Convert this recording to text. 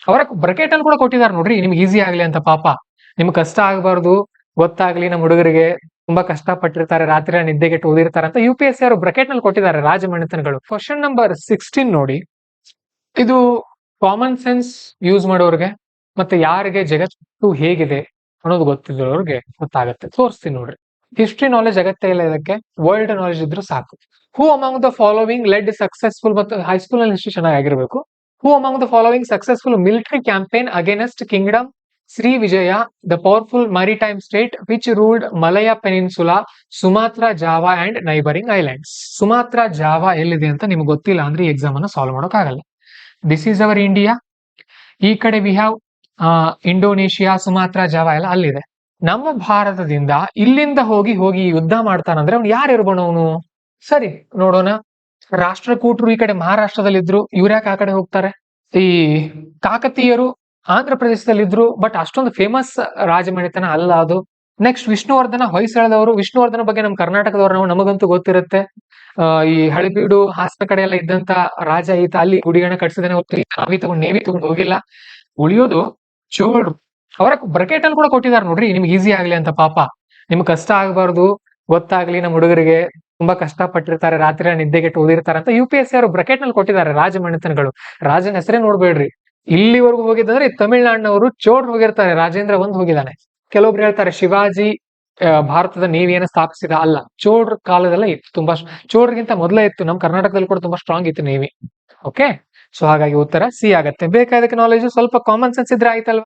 ಅವರ ಬ್ರಕೆಟ್ ಅಲ್ಲಿ ಕೂಡ ಕೊಟ್ಟಿದ್ದಾರೆ ನೋಡ್ರಿ, ನಿಮ್ಗೆ ಈಸಿ ಆಗ್ಲಿ ಅಂತ. ಪಾಪ ನಿಮ್ಗೆ ಕಷ್ಟ ಆಗ್ಬಾರ್ದು, ಗೊತ್ತಾಗ್ಲಿ ನಮ್ಮ ಹುಡುಗರಿಗೆ ತುಂಬಾ ಕಷ್ಟ ಪಟ್ಟಿರ್ತಾರೆ, ರಾತ್ರಿ ನಿದ್ದೆಗೆಟ್ಟು ಓದಿರ್ತಾರೆ ಅಂತ UPSC ಅವರು ಬ್ರಕೆಟ್ ನಲ್ಲಿ ಕೊಟ್ಟಿದ್ದಾರೆ ರಾಜಮನೆತನಗಳು. ಕ್ವಶನ್ ನಂಬರ್ 16 ನೋಡಿ. ಇದು ಕಾಮನ್ ಸೆನ್ಸ್ ಯೂಸ್ ಮಾಡೋರ್ಗೆ ಮತ್ತೆ ಯಾರಿಗೆ ಜಗತ್ತು ಹೇಗಿದೆ ಅನ್ನೋದು ಗೊತ್ತಿರೋರ್ಗೆ ಗೊತ್ತಾಗತ್ತೆ. ತೋರಿಸ್ತೀನಿ ನೋಡ್ರಿ. ಹಿಸ್ಟ್ರಿ ನಾಲೆಜ್ ಅಗತ್ಯ ಇಲ್ಲ ಇದಕ್ಕೆ, ವರ್ಲ್ಡ್ ನಾಲೆಜ್ ಇದ್ರೂ ಸಾಕು. Who among the following led successful, ಮತ್ತು ಹೈಸ್ಕೂಲ್ ನಲ್ಲಿ ಹಿಸ್ಟ್ರಿ ಚೆನ್ನಾಗಿರ್ಬೇಕು. Who among the following successful military campaign against kingdom Srivijaya, the powerful maritime state which ruled Malay peninsula, Sumatra, Java and neighbouring islands. Sumatra, Java ಎಲ್ಲಿದೆ ಅಂತ ನಿಮ್ಗೆ ಗೊತ್ತಿಲ್ಲ ಅಂದ್ರೆ ಈ exam ಅನ್ನು ಸಾಲ್ವ್ ಮಾಡೋಕ್ ಆಗಲ್ಲ. This is our India. ಈ ಕಡೆ we have Indonesia, Sumatra, Java ಎಲ್ಲ ಅಲ್ಲಿದೆ. ನಮ್ಮ ಭಾರತದಿಂದ ಇಲ್ಲಿಂದ ಹೋಗಿ ಹೋಗಿ ಯುದ್ಧ ಮಾಡ್ತಾನಂದ್ರೆ ಅವ್ನು ಯಾರು ಇರ್ಬೋಣ ಅವನು? ಸರಿ ನೋಡೋಣ. ರಾಷ್ಟ್ರಕೂಟರು ಈ ಕಡೆ ಮಹಾರಾಷ್ಟ್ರದಲ್ಲಿದ್ರು, ಇವ್ರ್ಯಾಕೆ ಆ ಕಡೆ ಹೋಗ್ತಾರೆ? ಈ ಕಾಕತೀಯರು ಆಂಧ್ರ ಪ್ರದೇಶದಲ್ಲಿದ್ರು, ಬಟ್ ಅಷ್ಟೊಂದು ಫೇಮಸ್ ರಾಜಮನೆತನ ಅಲ್ಲ ಅದು. ನೆಕ್ಸ್ಟ್ ವಿಷ್ಣುವರ್ಧನ ಹೊಯ್ಸಳದವರು. ವಿಷ್ಣುವರ್ಧನ ಬಗ್ಗೆ ನಮ್ಮ ಕರ್ನಾಟಕದವರು ನಮಗಂತೂ ಗೊತ್ತಿರುತ್ತೆ. ಈ ಹಳೆಬೀಡು ಹಾಸನ ಕಡೆ ಎಲ್ಲ ಇದ್ದಂತ ರಾಜ ಈತ. ಅಲ್ಲಿ ಗುಡಿಗಣ ಕಟ್ಸಿದಾನೆ ಹೊರತು ನಾವಿ ತಗೊಂಡು ನೇವಿ ತಗೊಂಡು ಹೋಗಿಲ್ಲ. ಉಳಿಯೋದು ಚೋಳರು. ಅವರ ಬ್ರಕೆಟ್ ಅಲ್ಲಿ ಕೂಡ ಕೊಟ್ಟಿದ್ದಾರೆ ನೋಡ್ರಿ, ನಿಮ್ಗೆ ಈಸಿ ಆಗ್ಲಿ ಅಂತ. ಪಾಪ ನಿಮ್ಗೆ ಕಷ್ಟ ಆಗ್ಬಾರ್ದು, ಗೊತ್ತಾಗ್ಲಿ ನಮ್ಮ ಹುಡುಗರಿಗೆ ತುಂಬಾ ಕಷ್ಟ ಪಟ್ಟಿರ್ತಾರೆ, ರಾತ್ರಿ ನಿದ್ದೆಗೆಟ್ಟು ಓದಿರ್ತಾರೆ ಅಂತ UPSC ಅವರು ಬ್ರಕೆಟ್ ನಲ್ಲಿ ಕೊಟ್ಟಿದ್ದಾರೆ ರಾಜಮನೆತನಗಳು. ರಾಜನ ಹೆಸರೇ ನೋಡ್ಬೇಡ್ರಿ. ಇಲ್ಲಿವರೆಗೂ ಹೋಗಿದ್ರೆ ತಮಿಳ್ನಾಡಿನವರು ಚೋಳರು ಹೋಗಿರ್ತಾರೆ, ರಾಜೇಂದ್ರ ಒಂದ್ ಹೋಗಿದ್ದಾನೆ. ಕೆಲವೊಬ್ರು ಹೇಳ್ತಾರೆ ಶಿವಾಜಿ ಭಾರತದ ನೇವಿಯನ್ನು ಸ್ಥಾಪಿಸಿದ. ಅಲ್ಲ, ಚೋಳರ ಕಾಲದಲ್ಲೇ ಇತ್ತು. ತುಂಬಾ ಚೋಳರಿಗಿಂತ ಮೊದಲೇ ಇತ್ತು. ನಮ್ಮ ಕರ್ನಾಟಕದಲ್ಲಿ ಕೂಡ ತುಂಬಾ ಸ್ಟ್ರಾಂಗ್ ಇತ್ತು ನೇವಿ. ಓಕೆ, ಸೊ ಹಾಗಾಗಿ ಉತ್ತರ ಸಿ ಆಗತ್ತೆ. ಬೇಕಾದಕ್ಕೆ ನಾಲೆಜ್ ಸ್ವಲ್ಪ ಕಾಮನ್ ಸೆನ್ಸ್ ಇದ್ರೆ ಆಯ್ತಲ್ವಾ.